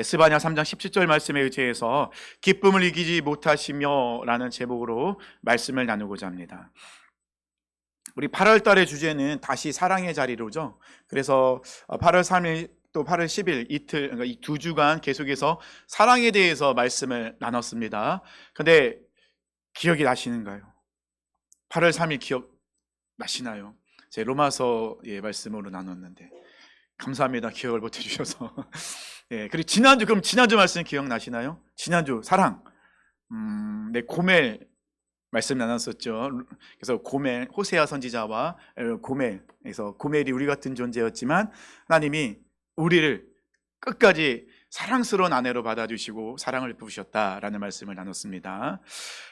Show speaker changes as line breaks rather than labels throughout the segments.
스바냐 3장 17절 말씀에 의지해서 기쁨을 이기지 못하시며 라는 제목으로 말씀을 나누고자 합니다. 우리 8월 달의 주제는 다시 사랑의 자리로죠. 그래서 8월 3일 또 8월 10일 이틀, 그러니까 이 2주간 계속해서 사랑에 대해서 말씀을 나눴습니다. 근데 기억이 나시는가요? 8월 3일 기억 나시나요? 제 로마서의 말씀으로 나눴는데 감사합니다. 기억을 못 해주셔서. 예, 그리고 지난주 말씀 기억나시나요? 지난주 사랑. 네, 고멜 말씀 나눴었죠. 그래서 고멜, 호세아 선지자와 고멜에서 고멜이 우리 같은 존재였지만 하나님이 우리를 끝까지 사랑스러운 아내로 받아주시고 사랑을 부으셨다라는 말씀을 나눴습니다.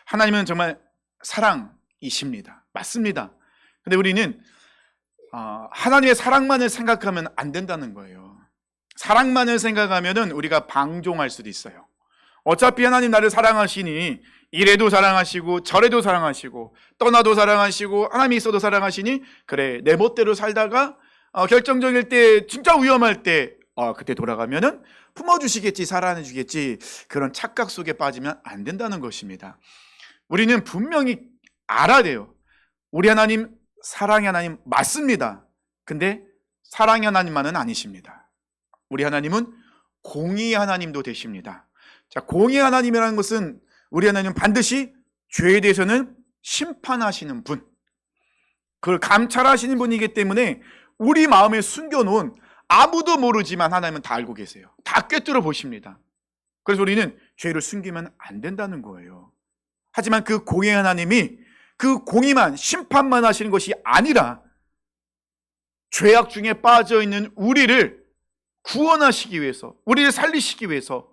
하나님은 정말 사랑이십니다. 맞습니다. 근데 우리는 하나님의 사랑만을 생각하면 안 된다는 거예요. 사랑만을 생각하면 우리가 방종할 수도 있어요. 어차피 하나님 나를 사랑하시니 이래도 사랑하시고 저래도 사랑하시고 떠나도 사랑하시고 하나님이 있어도 사랑하시니 그래 내 멋대로 살다가 결정적일 때 진짜 위험할 때 그때 돌아가면은 품어주시겠지, 사랑해주겠지, 그런 착각 속에 빠지면 안 된다는 것입니다. 우리는 분명히 알아야 돼요. 우리 하나님 사랑의 하나님 맞습니다. 근데 사랑의 하나님만은 아니십니다. 우리 하나님은 공의의 하나님도 되십니다. 자, 공의의 하나님이라는 것은 우리 하나님은 반드시 죄에 대해서는 심판하시는 분, 그걸 감찰하시는 분이기 때문에 우리 마음에 숨겨놓은 아무도 모르지만 하나님은 다 알고 계세요. 다 꿰뚫어 보십니다. 그래서 우리는 죄를 숨기면 안 된다는 거예요. 하지만 그 공의의 하나님이 그 공의만 심판만 하시는 것이 아니라 죄악 중에 빠져있는 우리를 구원하시기 위해서, 우리를 살리시기 위해서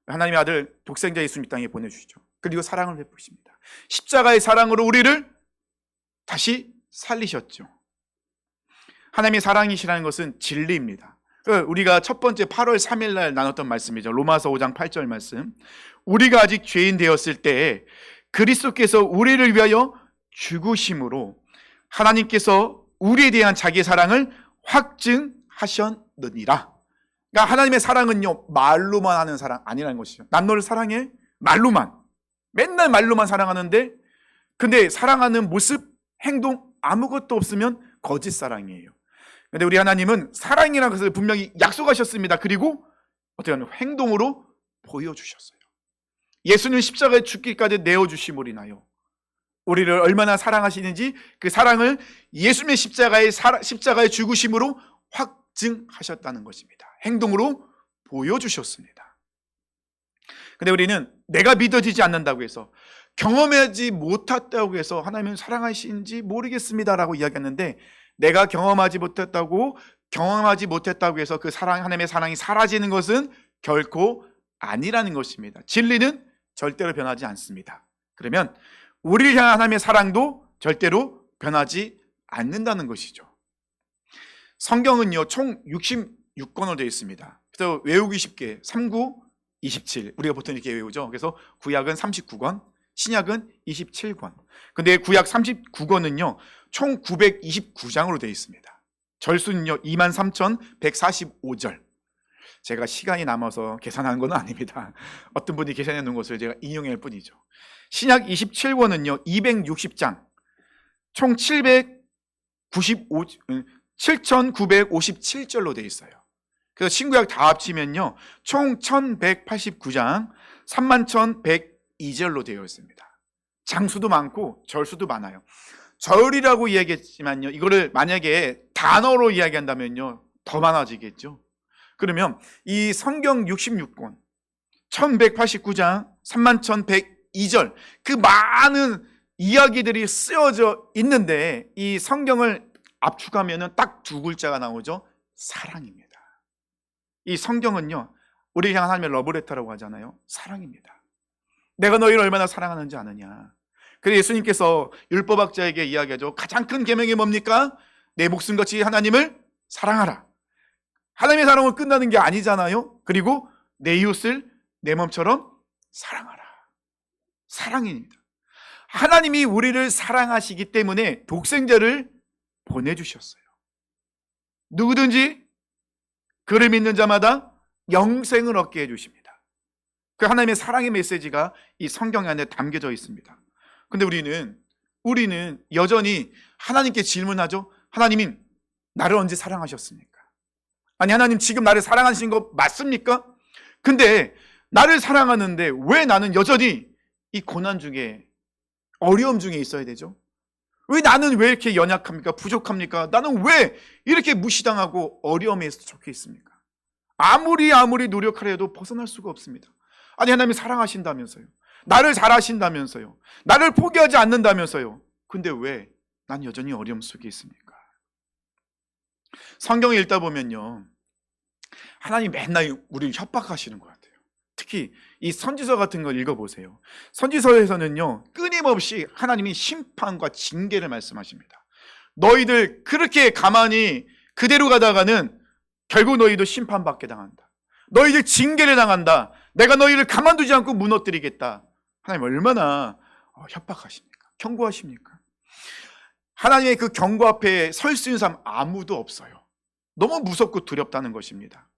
하나님의 아들 독생자 예수님 땅에 보내주시죠. 그리고 사랑을 베푸십니다. 십자가의 사랑으로 우리를 다시 살리셨죠. 하나님의 사랑이시라는 것은 진리입니다. 우리가 첫 번째 8월 3일 날 나눴던 말씀이죠. 로마서 5장 8절 말씀. 우리가 아직 죄인 되었을 때에 그리스도께서 우리를 위하여 죽으심으로 하나님께서 우리에 대한 자기의 사랑을 확증하셨느니라. 그러니까 하나님의 사랑은요, 말로만 하는 사랑 아니라는 것이죠. 난 너를 사랑해? 말로만. 맨날 말로만 사랑하는데, 근데 사랑하는 모습, 행동 아무것도 없으면 거짓 사랑이에요. 근데 우리 하나님은 사랑이라는 것을 분명히 약속하셨습니다. 그리고 어떻게 하면 행동으로 보여주셨어요. 예수님 십자가에 죽기까지 내어주심으로 인하여 우리를 얼마나 사랑하시는지 그 사랑을 예수님의 십자가의 죽으심으로 확증하셨다는 것입니다. 행동으로 보여주셨습니다. 근데 우리는 내가 믿어지지 않는다고 해서, 경험하지 못했다고 해서 하나님은 사랑하시는지 모르겠습니다라고 이야기했는데, 내가 경험하지 못했다고 해서 그 하나님의 사랑이 사라지는 것은 결코 아니라는 것입니다. 진리는 절대로 변하지 않습니다. 그러면 우리를 향한 하나님의 사랑도 절대로 변하지 않는다는 것이죠. 성경은요, 총 66권으로 되어 있습니다. 그래서 외우기 쉽게 39, 27 우리가 보통 이렇게 외우죠. 그래서 구약은 39권, 신약은 27권. 근데 구약 39권은요 총 929장으로 되어 있습니다. 절수는요 23,145절. 제가 시간이 남아서 계산한 건 아닙니다. 어떤 분이 계산해 놓은 것을 제가 인용할 뿐이죠. 신약 27권은요 260장, 총 7,957절로 되어 있어요. 그래서 신구약 다 합치면요 총 1,189장, 31,102절로 되어 있습니다. 장수도 많고 절수도 많아요. 절이라고 이야기했지만요, 이거를 만약에 단어로 이야기한다면요 더 많아지겠죠. 그러면 이 성경 66권, 1189장, 31,102절, 그 많은 이야기들이 쓰여져 있는데 이 성경을 압축하면 딱 두 글자가 나오죠. 사랑입니다. 이 성경은요 우리 향한 하나님의 러브레터라고 하잖아요. 사랑입니다. 내가 너희를 얼마나 사랑하는지 아느냐. 그래서 예수님께서 율법학자에게 이야기하죠. 가장 큰 계명이 뭡니까? 내 목숨같이 하나님을 사랑하라. 하나님의 사랑은 끝나는 게 아니잖아요. 그리고 내 이웃을 내 몸처럼 사랑하라. 사랑입니다. 하나님이 우리를 사랑하시기 때문에 독생자를 보내주셨어요. 누구든지 그를 믿는 자마다 영생을 얻게 해주십니다. 그 하나님의 사랑의 메시지가 이 성경 안에 담겨져 있습니다. 근데 우리는 여전히 하나님께 질문하죠. 하나님이 나를 언제 사랑하셨습니까? 아니, 하나님 지금 나를 사랑하신 거 맞습니까? 근데 나를 사랑하는데 왜 나는 여전히 이 고난 중에, 어려움 중에 있어야 되죠? 나는 왜 이렇게 연약합니까? 부족합니까? 나는 왜 이렇게 무시당하고 어려움에 적혀 있습니까? 아무리 노력하려 해도 벗어날 수가 없습니다. 아니, 하나님이 사랑하신다면서요. 나를 잘하신다면서요. 나를 포기하지 않는다면서요. 근데 왜 난 여전히 어려움 속에 있습니까? 성경을 읽다 보면요, 하나님 맨날 우리를 협박하시는 것 같아요. 특히 이 선지서 같은 걸 읽어보세요. 선지서에서는요, 끊임없이 하나님이 심판과 징계를 말씀하십니다. 너희들 그렇게 가만히 그대로 가다가는 결국 너희도 심판받게 당한다. 너희들 징계를 당한다. 내가 너희를 가만두지 않고 무너뜨리겠다. 하나님 얼마나 협박하십니까? 경고하십니까? 하나님의 그 경고 앞에 설 수 있는 사람 아무도 없어요. 너무 무섭고 두렵다는 것입니다.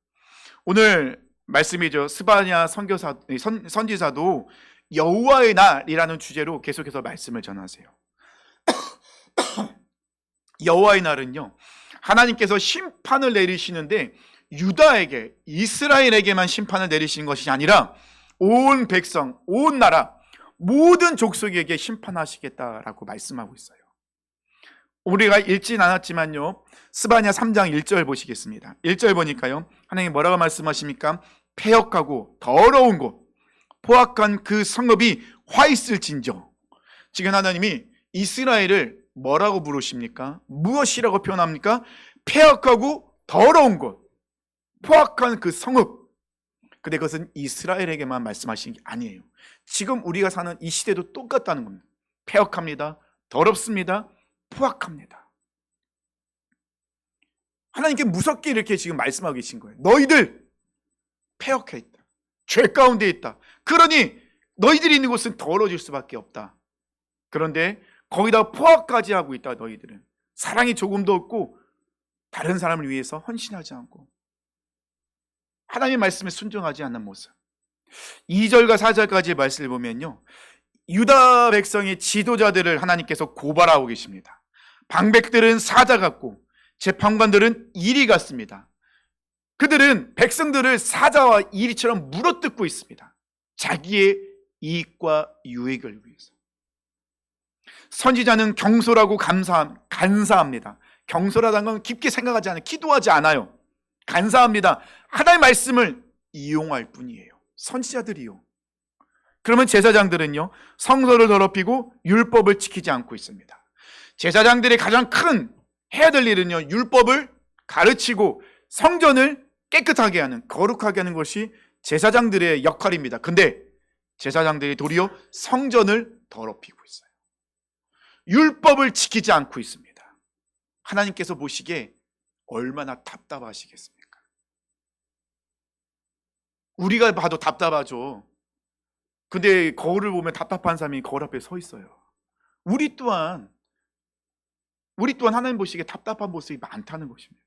오늘 말씀이죠. 스바냐 선지자도 여호와의 날이라는 주제로 계속해서 말씀을 전하세요. 여호와의 날은요, 하나님께서 심판을 내리시는데 유다에게, 이스라엘에게만 심판을 내리시는 것이 아니라 온 백성, 온 나라, 모든 족속에게 심판하시겠다라고 말씀하고 있어요. 우리가 읽진 않았지만요, 스바냐 3장 1절 보시겠습니다. 1절 보니까요, 하나님이 뭐라고 말씀하십니까? 패역하고 더러운 곳, 포악한 그 성읍이 화 있을진저. 지금 하나님이 이스라엘을 뭐라고 부르십니까? 무엇이라고 표현합니까? 패역하고 더러운 곳, 포악한 그 성읍. 근데 그것은 이스라엘에게만 말씀하시는 게 아니에요. 지금 우리가 사는 이 시대도 똑같다는 겁니다. 패역합니다. 더럽습니다. 포악합니다. 하나님께 무섭게 이렇게 지금 말씀하고 계신 거예요. 너희들 패역해 있다. 죄 가운데 있다. 그러니 너희들이 있는 곳은 더러워질 수밖에 없다. 그런데 거기다 포악까지 하고 있다. 너희들은 사랑이 조금도 없고 다른 사람을 위해서 헌신하지 않고 하나님의 말씀에 순종하지 않는 모습. 2절과 4절까지의 말씀을 보면요, 유다 백성의 지도자들을 하나님께서 고발하고 계십니다. 방백들은 사자 같고 재판관들은 이리 같습니다. 그들은 백성들을 사자와 이리처럼 물어뜯고 있습니다. 자기의 이익과 유익을 위해서. 선지자는 경솔하고 간사합니다. 경솔하다는 건 깊게 생각하지 않아요. 기도하지 않아요. 간사합니다. 하나님의 말씀을 이용할 뿐이에요. 선지자들이요. 그러면 제사장들은요, 성소를 더럽히고 율법을 지키지 않고 있습니다. 제사장들의 가장 큰 해야 될 일은요, 율법을 가르치고 성전을 깨끗하게 하는, 거룩하게 하는 것이 제사장들의 역할입니다. 근데 제사장들이 도리어 성전을 더럽히고 있어요. 율법을 지키지 않고 있습니다. 하나님께서 보시기에 얼마나 답답하시겠습니까? 우리가 봐도 답답하죠. 근데 거울을 보면 답답한 사람이 거울 앞에 서 있어요. 우리 또한 하나님 보시기에 답답한 모습이 많다는 것입니다.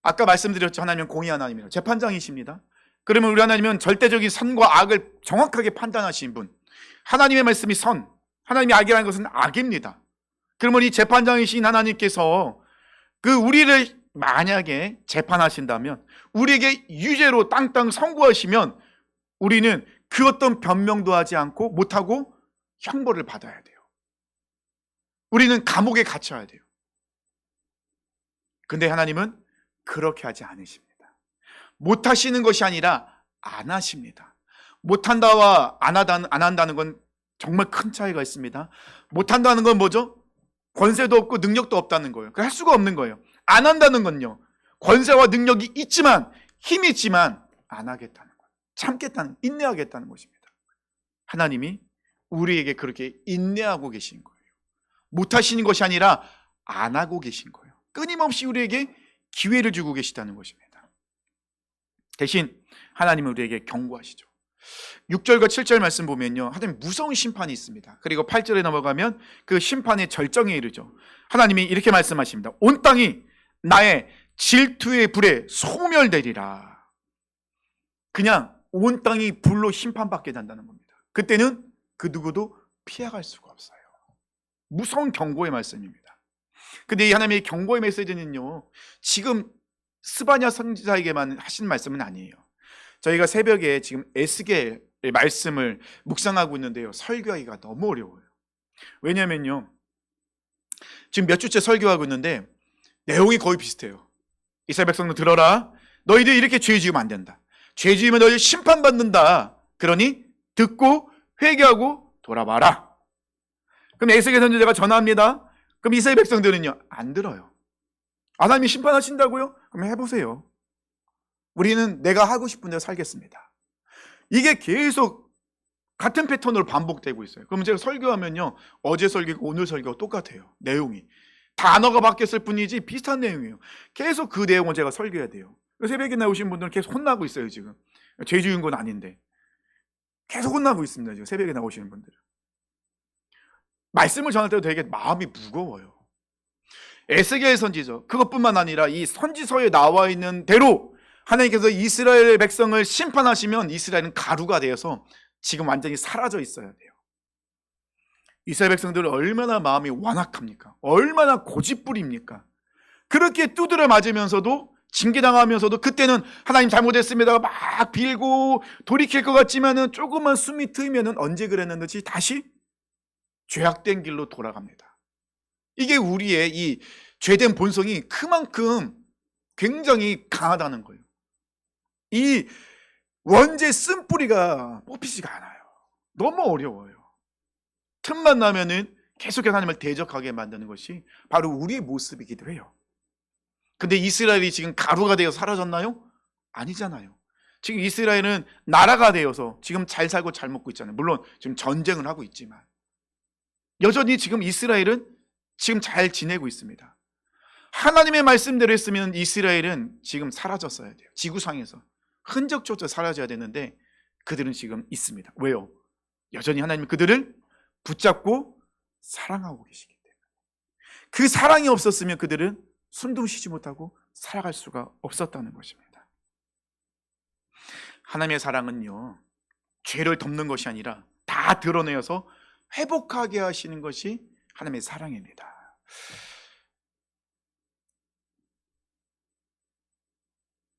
아까 말씀드렸죠. 하나님은 공의한 하나님이라고. 재판장이십니다. 그러면 우리 하나님은 절대적인 선과 악을 정확하게 판단하신 분. 하나님의 말씀이 선, 하나님이 악이라는 것은 악입니다. 그러면 이 재판장이신 하나님께서 우리를 만약에 재판하신다면, 우리에게 유죄로 땅땅 선고하시면 우리는 그 어떤 변명도 하지 않고 못하고 형벌을 받아야 돼요. 우리는 감옥에 갇혀야 돼요. 근데 하나님은 그렇게 하지 않으십니다. 못하시는 것이 아니라 안 하십니다. 못한다와 안 한다는 건 정말 큰 차이가 있습니다. 못한다는 건 뭐죠? 권세도 없고 능력도 없다는 거예요. 할 수가 없는 거예요. 안 한다는 건요, 권세와 능력이 있지만, 힘이 있지만 안 하겠다는 거예요. 참겠다는, 인내하겠다는 것입니다. 하나님이 우리에게 그렇게 인내하고 계신 거예요. 못하시는 것이 아니라 안 하고 계신 거예요. 끊임없이 우리에게 기회를 주고 계시다는 것입니다. 대신 하나님은 우리에게 경고하시죠. 6절과 7절 말씀 보면요, 하나님 무서운 심판이 있습니다. 그리고 8절에 넘어가면 그 심판의 절정에 이르죠. 하나님이 이렇게 말씀하십니다. 온 땅이 나의 질투의 불에 소멸되리라. 그냥 온 땅이 불로 심판받게 된다는 겁니다. 그때는 그 누구도 피해갈 수가 없어요. 무서운 경고의 말씀입니다. 근데 이 하나님의 경고의 메시지는요, 지금 스바냐 선지자에게만 하신 말씀은 아니에요. 저희가 새벽에 지금 에스겔의 말씀을 묵상하고 있는데요, 설교하기가 너무 어려워요. 왜냐면요, 지금 몇 주째 설교하고 있는데 내용이 거의 비슷해요. 이스라엘 백성들 들어라. 너희들 이렇게 죄 지으면 안 된다. 죄 지으면 너희들 심판받는다. 그러니 듣고 회개하고 돌아봐라. 그럼 에스겔 선지자가 전화합니다. 그럼 이스라엘 백성들은요, 안 들어요. 하나님이 심판하신다고요? 그럼 해보세요. 우리는 내가 하고 싶은 대로 살겠습니다. 이게 계속 같은 패턴으로 반복되고 있어요. 그럼 제가 설교하면요, 어제 설교고 오늘 설교가 똑같아요. 내용이 단어가 바뀌었을 뿐이지 비슷한 내용이에요. 계속 그 내용을 제가 설교해야 돼요. 새벽에 나오신 분들은 계속 혼나고 있어요. 지금 죄 지은 건 아닌데 계속 혼나고 있습니다. 지금 새벽에 나오시는 분들은. 말씀을 전할 때도 되게 마음이 무거워요. 에스겔 선지자, 그것뿐만 아니라 이 선지서에 나와 있는 대로 하나님께서 이스라엘 백성을 심판하시면 이스라엘은 가루가 되어서 지금 완전히 사라져 있어야 돼요. 이스라엘 백성들은 얼마나 마음이 완악합니까? 얼마나 고집부립니까? 그렇게 두드려 맞으면서도, 징계당하면서도 그때는 하나님 잘못했습니다 막 빌고 돌이킬 것 같지만은 조금만 숨이 트이면은 언제 그랬는지 다시 죄악된 길로 돌아갑니다. 이게 우리의 이 죄된 본성이 그만큼 굉장히 강하다는 거예요. 이 원죄 쓴뿌리가 뽑히지가 않아요. 너무 어려워요. 틈만 나면은 계속 하나님을 대적하게 만드는 것이 바로 우리의 모습이기도 해요. 근데 이스라엘이 지금 가루가 되어 사라졌나요? 아니잖아요. 지금 이스라엘은 나라가 되어서 지금 잘 살고 잘 먹고 있잖아요. 물론 지금 전쟁을 하고 있지만 여전히 지금 이스라엘은 지금 잘 지내고 있습니다. 하나님의 말씀대로 했으면 이스라엘은 지금 사라졌어야 돼요. 지구상에서 흔적조차 사라져야 되는데 그들은 지금 있습니다. 왜요? 여전히 하나님은 그들을 붙잡고 사랑하고 계시기 때문에. 그 사랑이 없었으면 그들은 숨도 쉬지 못하고 살아갈 수가 없었다는 것입니다. 하나님의 사랑은요, 죄를 덮는 것이 아니라 다 드러내어서 회복하게 하시는 것이 하나님의 사랑입니다.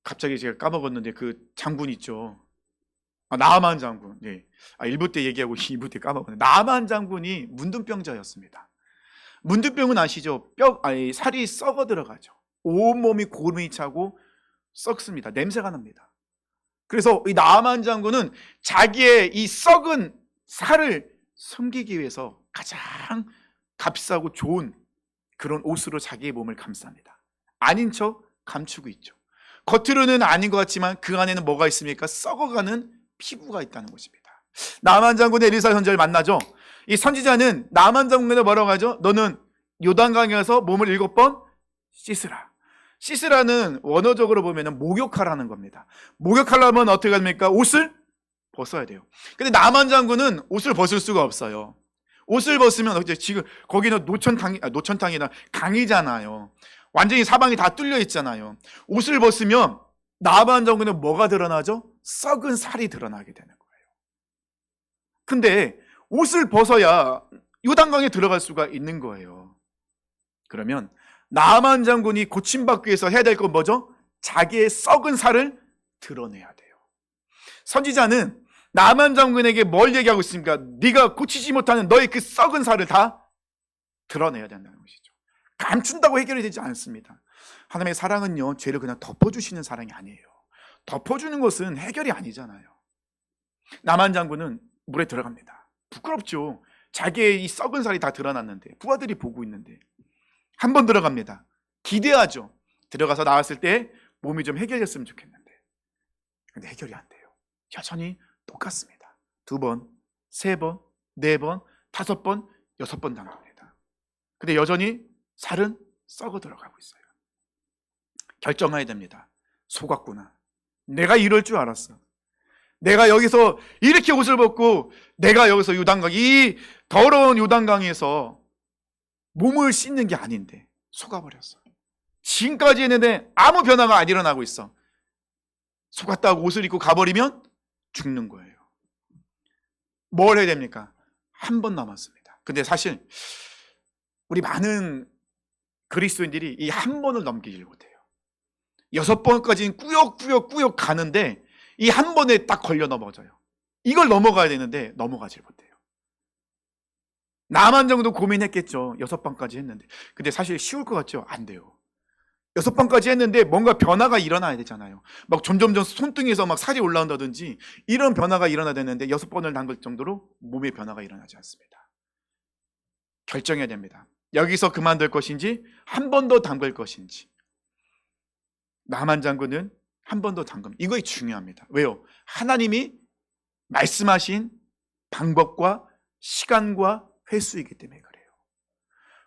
갑자기 제가 까먹었는데 그 장군 있죠. 나아만 장군. 네. 1부 때 얘기하고 2부 때 까먹었는데 나아만 장군이 문둥병자였습니다. 문둥병은 아시죠? 살이 썩어 들어가죠. 온몸이 고름이 차고 썩습니다. 냄새가 납니다. 그래서 이 나아만 장군은 자기의 이 썩은 살을 숨기기 위해서 가장 값싸고 좋은 그런 옷으로 자기의 몸을 감쌉니다. 아닌 척 감추고 있죠. 겉으로는 아닌 것 같지만 그 안에는 뭐가 있습니까? 썩어가는 피부가 있다는 것입니다. 나만 장군의 엘리사 선지자를 만나죠. 이 선지자는 나만 장군에게 뭐라고 하죠? 너는 요단강에 가서 몸을 7번 씻으라. 씻으라는 원어적으로 보면 목욕하라는 겁니다. 목욕하려면 어떻게 합니까? 옷을 벗어야 돼요. 근데 나만 장군은 옷을 벗을 수가 없어요. 옷을 벗으면 이제 지금 거기는 노천탕이나 강이잖아요. 완전히 사방이 다 뚫려 있잖아요. 옷을 벗으면 나만 장군은 뭐가 드러나죠? 썩은 살이 드러나게 되는 거예요. 근데 옷을 벗어야 요단강에 들어갈 수가 있는 거예요. 그러면 나만 장군이 고침받기 위해서 해야 될 건 뭐죠? 자기의 썩은 살을 드러내야 돼요. 선지자는 나만 장군에게 뭘 얘기하고 있습니까? 네가 고치지 못하는 너의 그 썩은 살을 다 드러내야 된다는 것이죠. 감춘다고 해결이 되지 않습니다. 하나님의 사랑은요, 죄를 그냥 덮어주시는 사랑이 아니에요. 덮어주는 것은 해결이 아니잖아요. 나만 장군은 물에 들어갑니다. 부끄럽죠. 자기의 이 썩은 살이 다 드러났는데, 부하들이 보고 있는데 한 번 들어갑니다. 기대하죠. 들어가서 나왔을 때 몸이 좀 해결됐으면 좋겠는데, 근데 해결이 안 돼요. 여전히 똑같습니다. 2번, 3번, 4번, 5번, 6번 당합니다. 근데 여전히 살은 썩어 들어가고 있어요. 결정해야 됩니다. 속았구나. 내가 이럴 줄 알았어. 내가 여기서 이렇게 옷을 벗고 내가 여기서 요단강, 이 더러운 요단강에서 몸을 씻는 게 아닌데 속아버렸어. 지금까지 했는데 아무 변화가 안 일어나고 있어. 속았다 하고 옷을 입고 가버리면 죽는 거예요. 뭘 해야 됩니까? 한 번 남았습니다. 근데 사실 우리 많은 그리스도인들이 이 한 번을 넘기질 못해요. 6번까지는 꾸역꾸역 가는데 이 한 번에 딱 걸려 넘어져요. 이걸 넘어가야 되는데 넘어가질 못해요. 나만 정도 고민했겠죠. 6번까지 했는데. 근데 사실 쉬울 것 같죠? 안 돼요. 6번까지 했는데 뭔가 변화가 일어나야 되잖아요. 막 점점점 손등에서 막 살이 올라온다든지 이런 변화가 일어나야 되는데 6번을 담글 정도로 몸의 변화가 일어나지 않습니다. 결정해야 됩니다. 여기서 그만둘 것인지 한 번 더 담글 것인지. 나만 장군은 한 번 더 담금. 이거 중요합니다. 왜요? 하나님이 말씀하신 방법과 시간과 횟수이기 때문에 그래요.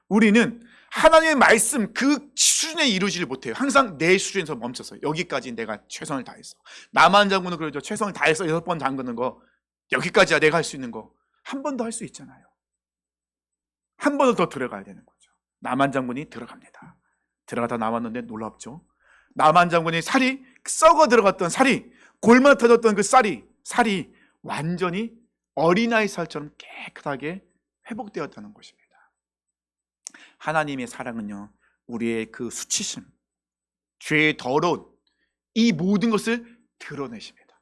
우리는 하나님의 말씀 그 수준에 이루지를 못해요. 항상 내 수준에서 멈췄어요. 여기까지 내가 최선을 다했어. 나만 장군은 그러죠. 최선을 다해서 6번 담그는 거. 여기까지야 내가 할 수 있는 거. 한 번 더 할 수 있잖아요. 한 번을 더 들어가야 되는 거죠. 나만 장군이 들어갑니다. 들어가다 나왔는데 놀랍죠. 나만 장군이 살이 썩어 들어갔던 살이 골마 터졌던 그 살이 완전히 어린아이 살처럼 깨끗하게 회복되었다는 것입니다. 하나님의 사랑은요, 우리의 그 수치심, 죄의 더러운 이 모든 것을 드러내십니다.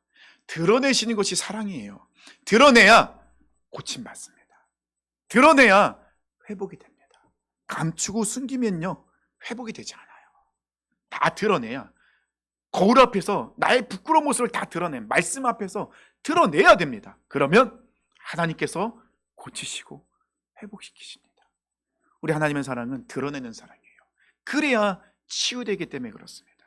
드러내시는 것이 사랑이에요. 드러내야 고침받습니다. 드러내야 회복이 됩니다. 감추고 숨기면요, 회복이 되지 않아요. 다 드러내야, 거울 앞에서 나의 부끄러운 모습을 다 드러낸 말씀 앞에서 드러내야 됩니다. 그러면 하나님께서 고치시고 회복시키십니다. 우리 하나님의 사랑은 드러내는 사랑이에요. 그래야 치유되기 때문에 그렇습니다.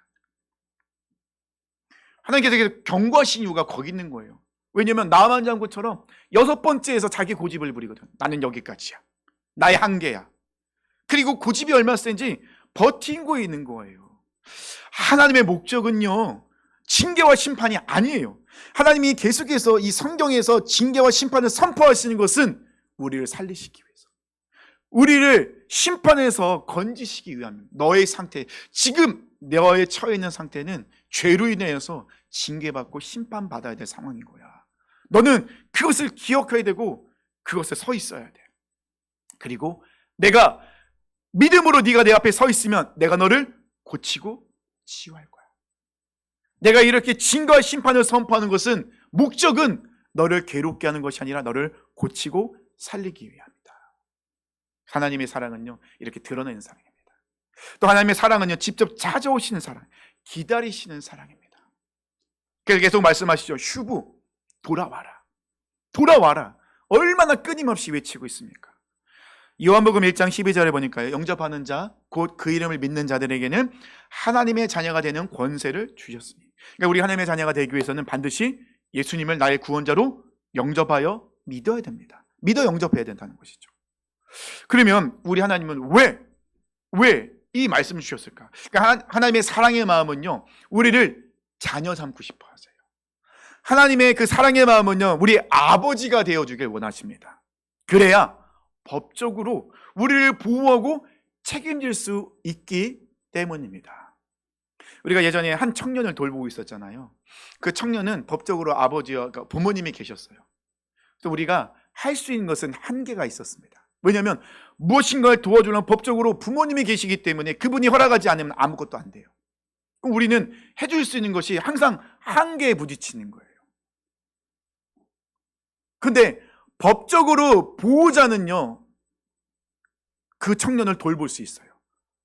하나님께서 경고하신 이유가 거기 있는 거예요. 왜냐하면 나만 장군처럼 6번째에서 자기 고집을 부리거든. 나는 여기까지야. 나의 한계야. 그리고 고집이 얼마나 센지 버티고 있는 거예요. 하나님의 목적은요, 징계와 심판이 아니에요. 하나님이 계속해서 이 성경에서 징계와 심판을 선포하시는 것은 우리를 살리시기 위해서, 우리를 심판에서 건지시기 위함입니다. 너의 상태, 지금 너의 처해 있는 상태는 죄로 인해서 징계받고 심판받아야 될 상황인 거야. 너는 그것을 기억해야 되고 그것에 서 있어야 돼. 그리고 내가 믿음으로 네가 내 앞에 서 있으면 내가 너를 고치고 치유할 거야. 내가 이렇게 징계와 심판을 선포하는 것은 목적은 너를 괴롭게 하는 것이 아니라 너를 고치고 살리기 위함이다. 하나님의 사랑은요, 이렇게 드러내는 사랑입니다. 또 하나님의 사랑은요, 직접 찾아오시는 사랑, 기다리시는 사랑입니다. 그래서 계속 말씀하시죠. 휴부, 돌아와라. 돌아와라. 얼마나 끊임없이 외치고 있습니까? 요한복음 1장 12절에 보니까요, 영접하는 자, 곧 그 이름을 믿는 자들에게는 하나님의 자녀가 되는 권세를 주셨으니. 그러니까 우리 하나님의 자녀가 되기 위해서는 반드시 예수님을 나의 구원자로 영접하여 믿어야 됩니다. 믿어 영접해야 된다는 것이죠. 그러면 우리 하나님은 왜 이 말씀을 주셨을까? 그러니까 하나님의 사랑의 마음은요, 우리를 자녀 삼고 싶어 하세요. 하나님의 그 사랑의 마음은요, 우리 아버지가 되어주길 원하십니다. 그래야 법적으로 우리를 보호하고 책임질 수 있기 때문입니다. 우리가 예전에 한 청년을 돌보고 있었잖아요. 그 청년은 법적으로 아버지와 부모님이 계셨어요. 그래서 우리가 할 수 있는 것은 한계가 있었습니다. 왜냐하면 무엇인가를 도와주려면 법적으로 부모님이 계시기 때문에 그분이 허락하지 않으면 아무것도 안 돼요. 그럼 우리는 해줄 수 있는 것이 항상 한계에 부딪히는 거예요. 근데 법적으로 보호자는요, 그 청년을 돌볼 수 있어요.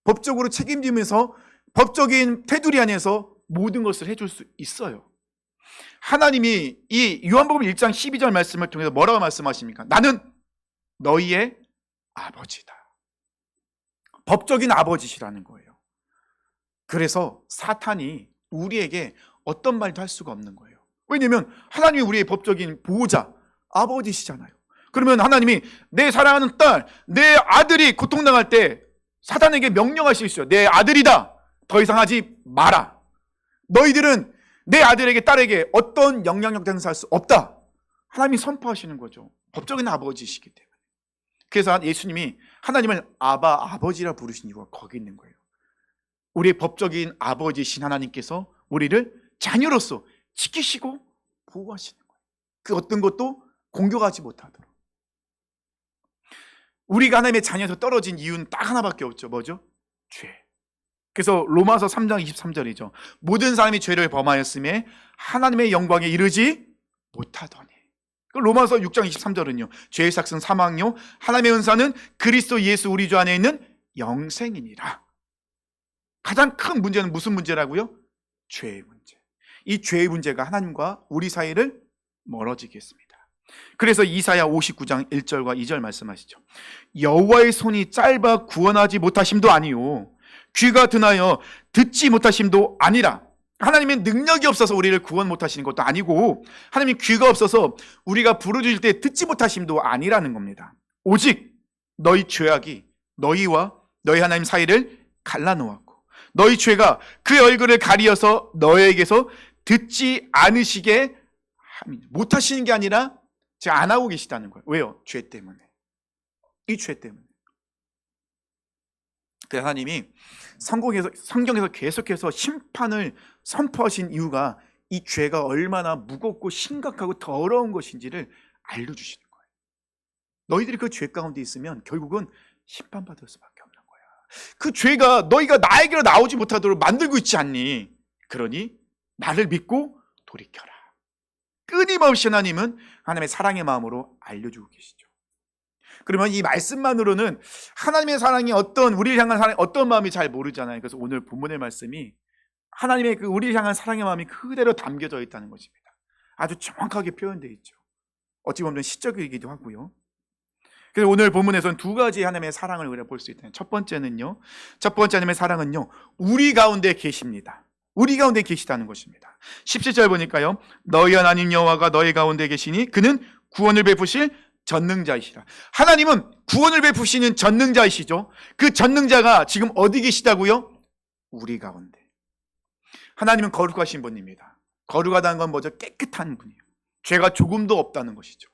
법적으로 책임지면서 법적인 테두리 안에서 모든 것을 해줄 수 있어요. 하나님이 이 요한복음 1장 12절 말씀을 통해서 뭐라고 말씀하십니까? 나는 너희의 아버지다. 법적인 아버지시라는 거예요. 그래서 사탄이 우리에게 어떤 말도 할 수가 없는 거예요. 왜냐하면 하나님이 우리의 법적인 보호자, 아버지시잖아요. 그러면 하나님이 내 사랑하는 딸, 내 아들이 고통당할 때 사탄에게 명령하실 수 있어요. 내 아들이다. 더 이상 하지 마라. 너희들은 내 아들에게 딸에게 어떤 영향력 행사할 수 없다. 하나님이 선포하시는 거죠. 법적인 아버지시기 때문에. 그래서 예수님이 하나님을 아버지라 부르신 이유가 거기 있는 거예요. 우리의 법적인 아버지신 하나님께서 우리를 자녀로서 지키시고 보호하시는 거예요. 그 어떤 것도 공격하지 못하도록. 우리가 하나님의 자녀에서 떨어진 이유는 딱 하나밖에 없죠. 뭐죠? 죄. 그래서 로마서 3장 23절이죠. 모든 사람이 죄를 범하였음에 하나님의 영광에 이르지 못하더니. 로마서 6장 23절은요. 죄의 삭은 사망요 하나님의 은사는 그리스도 예수 우리 주 안에 있는 영생이니라. 가장 큰 문제는 무슨 문제라고요? 죄의 문제. 이 죄의 문제가 하나님과 우리 사이를 멀어지게 했습니다. 그래서 이사야 59장 1절과 2절 말씀하시죠. 여호와의 손이 짧아 구원하지 못하심도 아니요 귀가 드나여 듣지 못하심도 아니라. 하나님의 능력이 없어서 우리를 구원 못하시는 것도 아니고 하나님의 귀가 없어서 우리가 부르짖을 때 듣지 못하심도 아니라는 겁니다. 오직 너희 죄악이 너희와 너희 하나님 사이를 갈라놓았고 너희 죄가 그 얼굴을 가리어서 너희에게서 듣지 않으시게 못하시는 게 아니라 지금 안 하고 계시다는 거예요. 왜요? 죄 때문에. 이 죄 때문에. 그래서 하나님이 성경에서 계속해서 심판을 선포하신 이유가 이 죄가 얼마나 무겁고 심각하고 더러운 것인지를 알려주시는 거예요. 너희들이 그 죄 가운데 있으면 결국은 심판받을 수밖에 없는 거야. 그 죄가 너희가 나에게로 나오지 못하도록 만들고 있지 않니? 그러니 나를 믿고 돌이켜라. 끊임없이 하나님은 하나님의 사랑의 마음으로 알려주고 계시죠. 그러면 이 말씀만으로는 하나님의 사랑이 우리를 향한 사랑이 어떤 마음이 잘 모르잖아요. 그래서 오늘 본문의 말씀이 하나님의 그 우리를 향한 사랑의 마음이 그대로 담겨져 있다는 것입니다. 아주 정확하게 표현되어 있죠. 어찌 보면 시적이기도 하고요. 그래서 오늘 본문에서는 두 가지 하나님의 사랑을 우리가 볼 수 있다. 첫 번째 하나님의 사랑은요, 우리 가운데 계십니다. 우리 가운데 계시다는 것입니다. 17절 보니까요, 너희 하나님 여호와가 너희 가운데 계시니 그는 구원을 베푸실 전능자이시라. 하나님은 구원을 베푸시는 전능자이시죠. 그 전능자가 지금 어디 계시다고요? 우리 가운데. 하나님은 거룩하신 분입니다. 거룩하다는 건 뭐죠? 깨끗한 분이에요. 죄가 조금도 없다는 것이죠.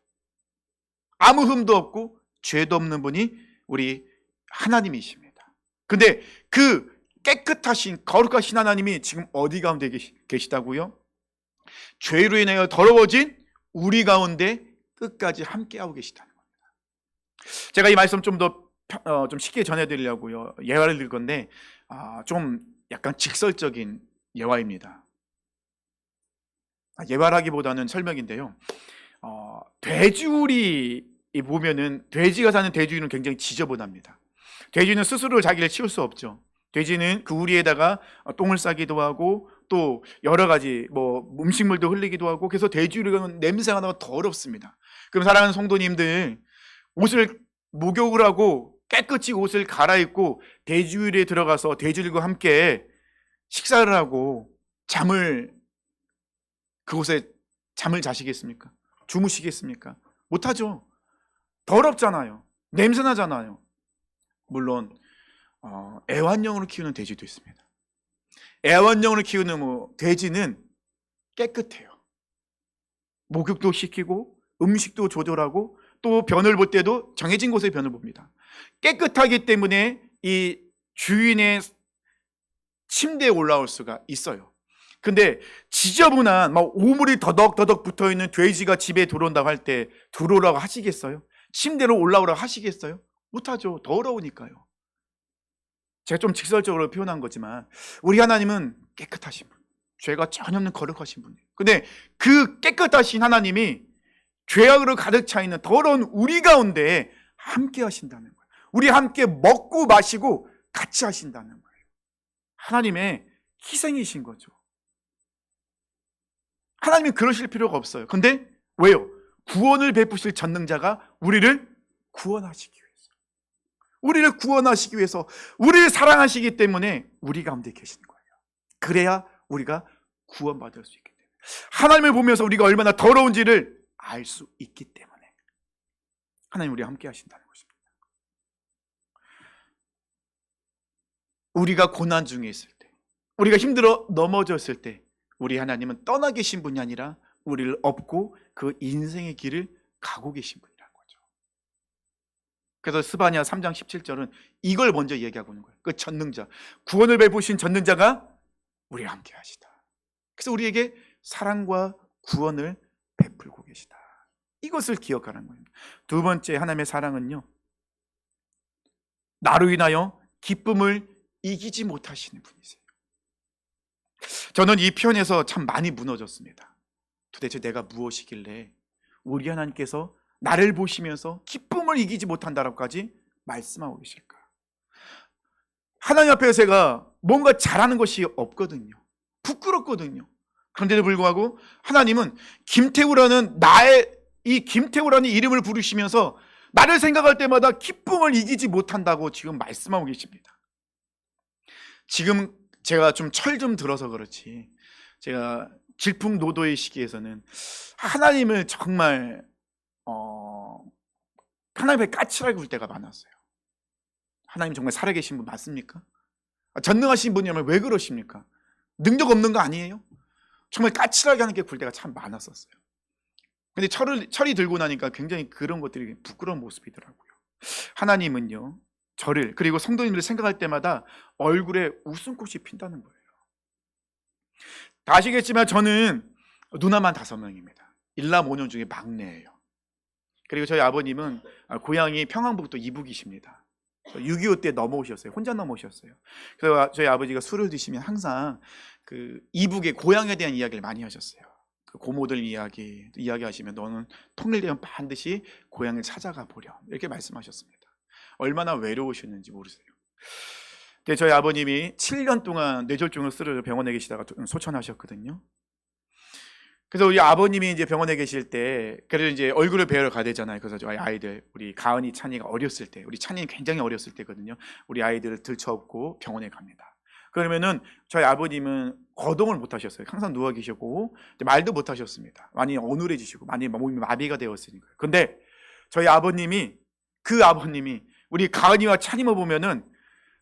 아무 흠도 없고 죄도 없는 분이 우리 하나님이십니다. 근데 그 깨끗하신 거룩하신 하나님이 지금 어디 가운데 계시다고요? 죄로 인하여 더러워진 우리 가운데 끝까지 함께하고 계시다는 겁니다. 제가 이 말씀 좀 더 좀 쉽게 전해드리려고요. 예화를 들 건데 좀 약간 직설적인 예화입니다. 예화라기보다는 설명인데요. 돼지우리 보면은 돼지가 사는 돼지우리는 굉장히 지저분합니다. 돼지는 스스로 자기를 치울 수 없죠. 돼지는 그 우리에다가 똥을 싸기도 하고 또 여러 가지 음식물도 흘리기도 하고 그래서 돼지우리가 냄새가 나고 더럽습니다. 그럼 사랑하는 성도님들 옷을 목욕을 하고 깨끗이 옷을 갈아입고 돼지우리에 들어가서 돼지들과 함께 식사를 하고 그곳에 잠을 자시겠습니까? 주무시겠습니까? 못하죠. 더럽잖아요. 냄새나잖아요. 물론 애완용으로 키우는 돼지도 있습니다. 애완용으로 키우는 돼지는 깨끗해요. 목욕도 시키고 음식도 조절하고 또 변을 볼 때도 정해진 곳에 변을 봅니다. 깨끗하기 때문에 이 주인의 침대에 올라올 수가 있어요. 근데 지저분한 오물이 더덕더덕 붙어있는 돼지가 집에 들어온다고 할 때 들어오라고 하시겠어요? 침대로 올라오라고 하시겠어요? 못하죠. 더러우니까요. 제가 좀 직설적으로 표현한 거지만 우리 하나님은 깨끗하신 분, 죄가 전혀 없는 거룩하신 분이에요. 근데 그 깨끗하신 하나님이 죄악으로 가득 차 있는 더러운 우리 가운데 함께 하신다는 거예요. 우리 함께 먹고 마시고 같이 하신다는 거예요. 하나님의 희생이신 거죠. 하나님이 그러실 필요가 없어요. 근데 왜요? 구원을 베푸실 전능자가 우리를 구원하시기 위해서, 우리를 구원하시기 위해서, 우리를 사랑하시기 때문에 우리 가운데 계시는 거예요. 그래야 우리가 구원받을 수 있기 때문에, 하나님을 보면서 우리가 얼마나 더러운지를 알 수 있기 때문에 하나님 우리와 함께 하신다는 것입니다. 우리가 고난 중에 있을 때, 우리가 힘들어 넘어졌을 때 우리 하나님은 떠나 계신 분이 아니라 우리를 업고 그 인생의 길을 가고 계신 분이라는 거죠. 그래서 스바냐 3장 17절은 이걸 먼저 얘기하고 있는 거예요. 그 전능자, 구원을 베푸신 전능자가 우리와 함께 하시다. 그래서 우리에게 사랑과 구원을 베풀고 계시다. 이것을 기억하는 거예요. 두 번째, 하나님의 사랑은요, 나로 인하여 기쁨을 이기지 못하시는 분이세요. 저는 이 표현에서 참 많이 무너졌습니다. 도대체 내가 무엇이길래 우리 하나님께서 나를 보시면서 기쁨을 이기지 못한다라고까지 말씀하고 계실까? 하나님 앞에서 제가 뭔가 잘하는 것이 없거든요. 부끄럽거든요. 그런데도 불구하고 하나님은 김태우라는 이 김태우라는 이름을 부르시면서 나를 생각할 때마다 기쁨을 이기지 못한다고 지금 말씀하고 계십니다. 지금 제가 좀 철 좀 들어서 그렇지, 제가 질풍노도의 시기에서는 하나님을 정말 하나님에 까칠하게 굴 때가 많았어요. 하나님 정말 살아계신 분 맞습니까? 전능하신 분이라면 왜 그러십니까? 능력 없는 거 아니에요? 정말 까칠하게 하는 게 굴 때가 참 많았었어요. 근데 철이 들고 나니까 굉장히 그런 것들이 부끄러운 모습이더라고요. 하나님은요, 저를 그리고 성도님들을 생각할 때마다 얼굴에 웃음꽃이 핀다는 거예요. 다 아시겠지만 저는 누나만 5명입니다. 일남 5녀 중에 막내예요. 그리고 저희 아버님은 고향이 평안북도 이북이십니다. 6.25 때 넘어오셨어요. 혼자 넘어오셨어요. 그래서 저희 아버지가 술을 드시면 항상 그 이북의 고향에 대한 이야기를 많이 하셨어요. 그 고모들 이야기하시면 너는 통일되면 반드시 고향을 찾아가 보렴, 이렇게 말씀하셨습니다. 얼마나 외로우셨는지 모르세요. 근데 저희 아버님이 7년 동안 뇌졸중을 쓰러 병원에 계시다가 소천하셨거든요. 그래서 우리 아버님이 이제 병원에 계실 때, 그래서 이제 얼굴을 배우러 가야 되잖아요. 그래서 저희 아이들, 우리 가은이, 찬이가 어렸을 때, 우리 찬이는 굉장히 어렸을 때거든요. 우리 아이들을 들쳐업고 병원에 갑니다. 그러면은 저희 아버님은 거동을 못 하셨어요. 항상 누워 계시고 말도 못 하셨습니다. 많이 어눌해지시고 많이 몸이 마비가 되었으니까요. 근데 저희 아버님이, 그 아버님이 우리 가은이와 찬이만 보면은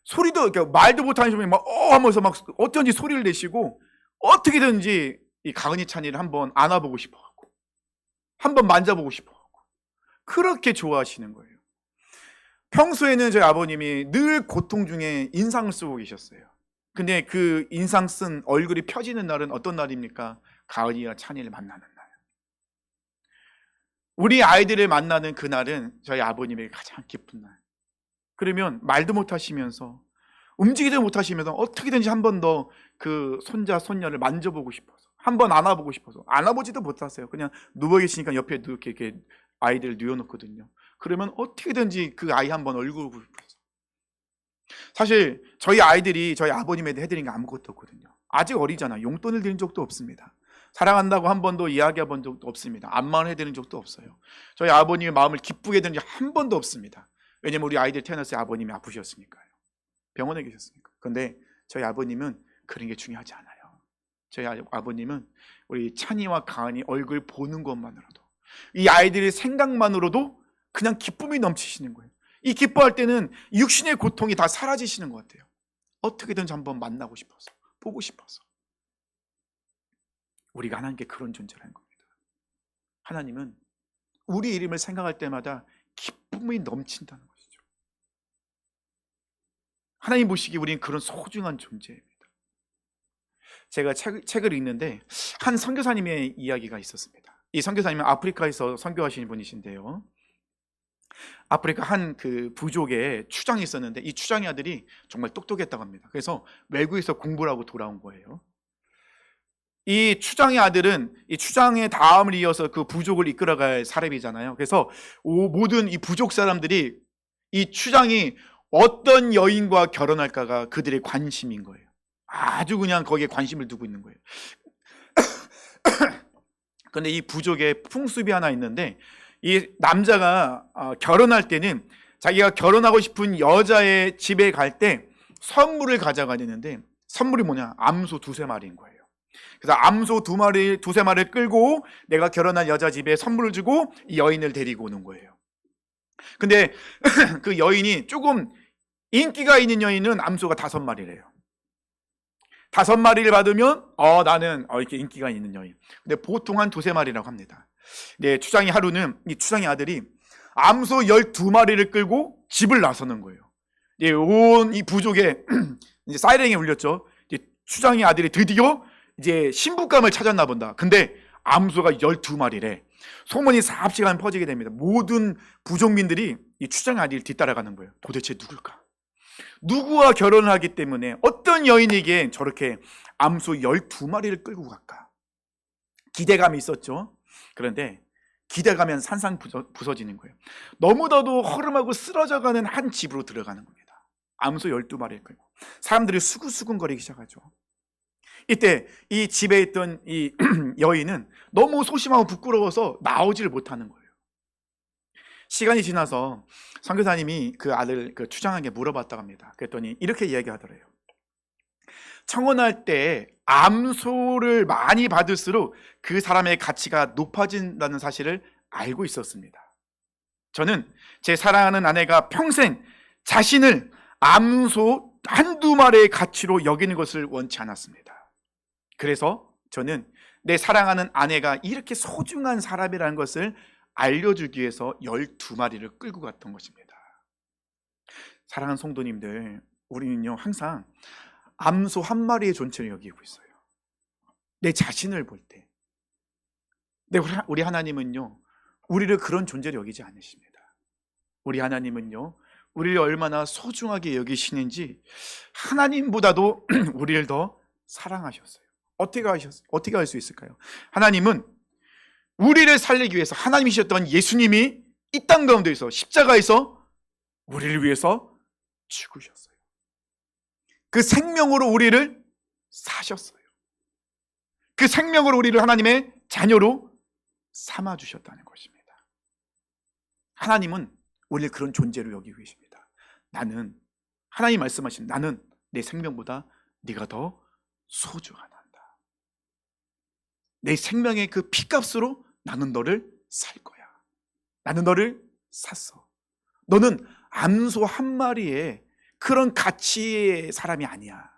소리도, 그러니까 말도 못 하시면 막 하면서 막 어쩐지 소리를 내시고 어떻게든지 이 가은이, 찬이를 한번 안아보고 싶어하고 한번 만져보고 싶어하고 그렇게 좋아하시는 거예요. 평소에는 저희 아버님이 늘 고통 중에 인상을 쓰고 계셨어요. 근데 그 인상 쓴 얼굴이 펴지는 날은 어떤 날입니까? 가은이와 찬이를 만나는 날. 우리 아이들을 만나는 그날은 저희 아버님에게 가장 기쁜 날. 그러면 말도 못 하시면서 움직이지도 못하시면서 어떻게든지 한 번 더 그 손자, 손녀를 만져보고 싶어서, 한번 안아보고 싶어서, 안아보지도 못하세요. 그냥 누워 계시니까 옆에 이렇게 아이들을 누워놓거든요. 그러면 어떻게든지 그 아이 한번 얼굴을 보고 싶어서. 사실 저희 아이들이 저희 아버님에 대해 해드린 게 아무것도 없거든요. 아직 어리잖아요. 용돈을 드린 적도 없습니다. 사랑한다고 한 번도 이야기해 본 적도 없습니다. 안마를 해드린 적도 없어요. 저희 아버님의 마음을 기쁘게 해드린 적 한 번도 없습니다. 왜냐면 우리 아이들 태어났을 때 아버님이 아프셨으니까요. 병원에 계셨으니까. 그런데 저희 아버님은 그런 게 중요하지 않아요. 저희 아버님은 우리 찬이와 가은이 얼굴 보는 것만으로도, 이 아이들의 생각만으로도 그냥 기쁨이 넘치시는 거예요. 이 기뻐할 때는 육신의 고통이 다 사라지시는 것 같아요. 어떻게든지 한번 만나고 싶어서, 보고 싶어서. 우리가 하나님께 그런 존재라는 겁니다. 하나님은 우리 이름을 생각할 때마다 기쁨이 넘친다는 것이죠. 하나님 보시기에 우리는 그런 소중한 존재입니다. 제가 책을 읽는데 한 선교사님의 이야기가 있었습니다. 이 선교사님은 아프리카에서 선교하시는 분이신데요, 아프리카 한 그 부족에 추장이 있었는데 이 추장의 아들이 정말 똑똑했다고 합니다. 그래서 외국에서 공부를 하고 돌아온 거예요. 이 추장의 아들은 이 추장의 다음을 이어서 그 부족을 이끌어갈 사람이잖아요. 그래서 모든 이 부족 사람들이 이 추장이 어떤 여인과 결혼할까가 그들의 관심인 거예요. 아주 그냥 거기에 관심을 두고 있는 거예요. 그런데 이 부족에 풍습이 하나 있는데, 이 남자가 결혼할 때는 자기가 결혼하고 싶은 여자의 집에 갈 때 선물을 가져가야 되는데, 선물이 뭐냐? 암소 2-3마리인 거예요. 그래서 암소 2-3마리를 끌고 내가 결혼한 여자 집에 선물을 주고 이 여인을 데리고 오는 거예요. 근데 그 여인이 조금 인기가 있는 여인은 암소가 5마리래요. 5마리를 받으면 나는 이렇게 인기가 있는 여인. 근데 보통 한 2-3마리라고 합니다. 네, 추장이 하루는 이 추장의 아들이 암소 12마리를 끌고 집을 나서는 거예요. 온 이 부족에 이제 사이렌이 울렸죠. 이제 추장의 아들이 드디어 이제 신부감을 찾았나 본다. 근데 암소가 12마리래. 소문이 삽시간 퍼지게 됩니다. 모든 부족민들이 이 추장의 아들을 뒤따라가는 거예요. 도대체 누굴까? 누구와 결혼을 하기 때문에 어떤 여인에게 저렇게 암소 12마리를 끌고 갈까? 기대감이 있었죠. 그런데 기대가면 산산 부서지는 거예요. 너무나도 허름하고 쓰러져가는 한 집으로 들어가는 겁니다. 암소 12마리를 끌고 사람들이 수근수근거리기 시작하죠. 이때 이 집에 있던 이 여인은 너무 소심하고 부끄러워서 나오지를 못하는 거예요. 시간이 지나서 선교사님이 그 아들 그 추장에게 물어봤다고 합니다. 그랬더니 이렇게 이야기하더래요. 청혼할 때 암소를 많이 받을수록 그 사람의 가치가 높아진다는 사실을 알고 있었습니다. 저는 제 사랑하는 아내가 평생 자신을 암소 한두 마리의 가치로 여기는 것을 원치 않았습니다. 그래서 저는 내 사랑하는 아내가 이렇게 소중한 사람이라는 것을 알려주기 위해서 12마리를 끌고 갔던 것입니다. 사랑하는 성도님들, 우리는요 항상 암소 한 마리의 존재를 여기고 있어요. 내 자신을 볼 때. 우리 하나님은요 우리를 그런 존재로 여기지 않으십니다. 우리 하나님은요 우리를 얼마나 소중하게 여기시는지 하나님보다도 우리를 더 사랑하셨어요. 어떻게 할 수 있을까요? 하나님은 우리를 살리기 위해서 하나님이셨던 예수님이 이 땅 가운데에서 십자가에서 우리를 위해서 죽으셨어요. 그 생명으로 우리를 사셨어요. 그 생명으로 우리를 하나님의 자녀로 삼아주셨다는 것입니다. 하나님은 우리를 그런 존재로 여기고 계십니다. 하나님 말씀하신 나는 내 생명보다 네가 더 소중하다. 내 생명의 그 피값으로 나는 너를 살 거야. 나는 너를 샀어. 너는 암소 한 마리의 그런 가치의 사람이 아니야.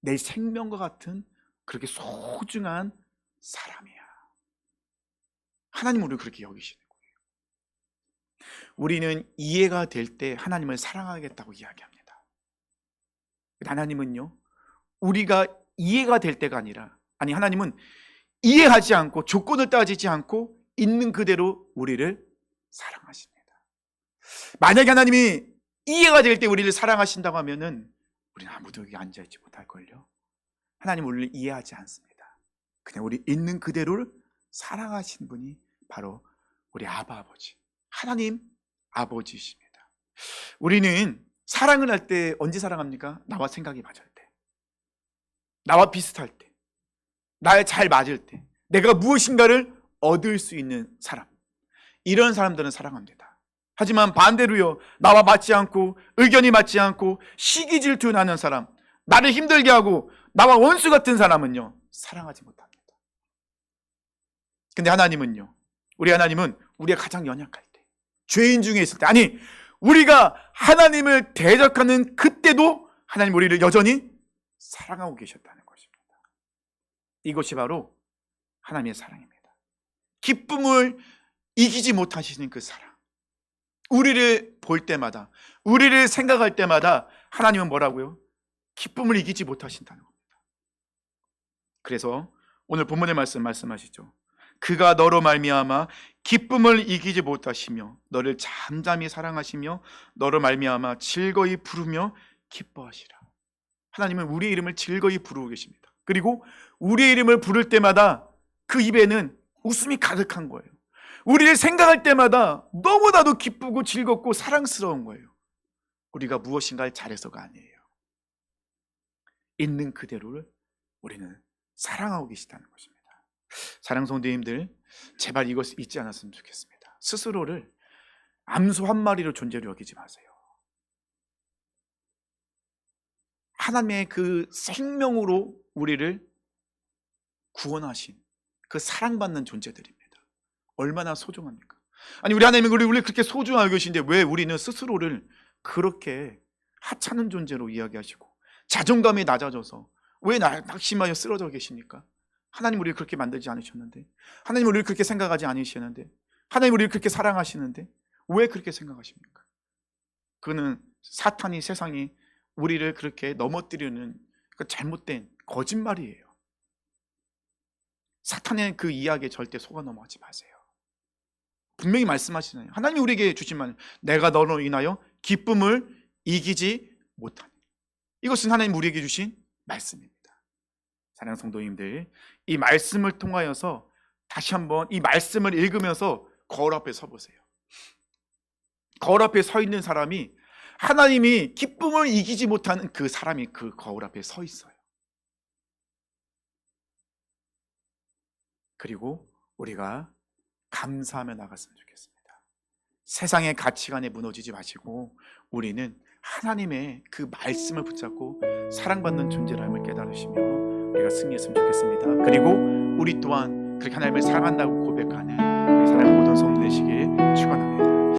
내 생명과 같은 그렇게 소중한 사람이야. 하나님 우리를 그렇게 여기시는 거예요. 우리는 이해가 될 때 하나님을 사랑하겠다고 이야기합니다. 하나님은요 우리가 이해가 될 때가 아니라 하나님은 이해하지 않고 조건을 따지지 않고 있는 그대로 우리를 사랑하십니다. 만약에 하나님이 이해가 될 때 우리를 사랑하신다고 하면은 우리는 아무도 여기 앉아있지 못할걸요. 하나님 우리를 이해하지 않습니다. 그냥 우리 있는 그대로를 사랑하신 분이 바로 우리 아바 아버지 하나님 아버지이십니다. 우리는 사랑을 할 때 언제 사랑합니까? 나와 생각이 맞을 때, 나와 비슷할 때, 나에 잘 맞을 때, 내가 무엇인가를 얻을 수 있는 사람, 이런 사람들은 사랑합니다. 하지만 반대로요 나와 맞지 않고 의견이 맞지 않고 시기 질투나는 사람, 나를 힘들게 하고 나와 원수 같은 사람은요 사랑하지 못합니다. 근데 하나님은요 우리 하나님은 우리가 가장 연약할 때, 죄인 중에 있을 때, 우리가 하나님을 대적하는 그때도 하나님 우리를 여전히 사랑하고 계셨다는 것입니다. 이것이 바로 하나님의 사랑입니다. 기쁨을 이기지 못하시는 그 사랑. 우리를 볼 때마다, 우리를 생각할 때마다 하나님은 뭐라고요? 기쁨을 이기지 못하신다는 겁니다. 그래서 오늘 본문의 말씀하시죠. 그가 너로 말미암아 기쁨을 이기지 못하시며 너를 잠잠히 사랑하시며 너로 말미암아 즐거이 부르며 기뻐하시라. 하나님은 우리의 이름을 즐거이 부르고 계십니다. 그리고 우리의 이름을 부를 때마다 그 입에는 웃음이 가득한 거예요. 우리를 생각할 때마다 너무나도 기쁘고 즐겁고 사랑스러운 거예요. 우리가 무엇인가를 잘해서가 아니에요. 있는 그대로를 우리는 사랑하고 계시다는 것입니다. 사랑 성도님들, 제발 이것을 잊지 않았으면 좋겠습니다. 스스로를 암소 한 마리로 존재로 여기지 마세요. 하나님의 그 생명으로 우리를 구원하신 그 사랑받는 존재들입니다. 얼마나 소중합니까? 우리 하나님은 우리를 그렇게 소중하게 계신데 왜 우리는 스스로를 그렇게 하찮은 존재로 이야기하시고 자존감이 낮아져서 왜 낙심하여 쓰러져 계십니까? 하나님 우리를 그렇게 만들지 않으셨는데, 하나님 우리를 그렇게 생각하지 않으시는데, 하나님 우리를 그렇게 사랑하시는데 왜 그렇게 생각하십니까? 그는 사탄이, 세상이 우리를 그렇게 넘어뜨리는 그 잘못된 거짓말이에요. 사탄의 그 이야기에 절대 속아 넘어가지 마세요. 분명히 말씀하시잖아요. 하나님이 우리에게 주신 말, 내가 너로 인하여 기쁨을 이기지 못하니. 이것은 하나님 우리에게 주신 말씀입니다. 사랑하는 성도님들, 이 말씀을 통하여서 다시 한번 이 말씀을 읽으면서 거울 앞에 서보세요. 거울 앞에 서 있는 사람이 하나님이 기쁨을 이기지 못하는 그 사람이 그 거울 앞에 서 있어요. 그리고 우리가 감사하며 나갔으면 좋겠습니다. 세상의 가치관에 무너지지 마시고 우리는 하나님의 그 말씀을 붙잡고 사랑받는 존재라는 걸 깨달으시며 우리가 승리했으면 좋겠습니다. 그리고 우리 또한 그렇게 하나님을 사랑한다고 고백하는 우리 사랑하는 모든 성도 되시길 축원합니다.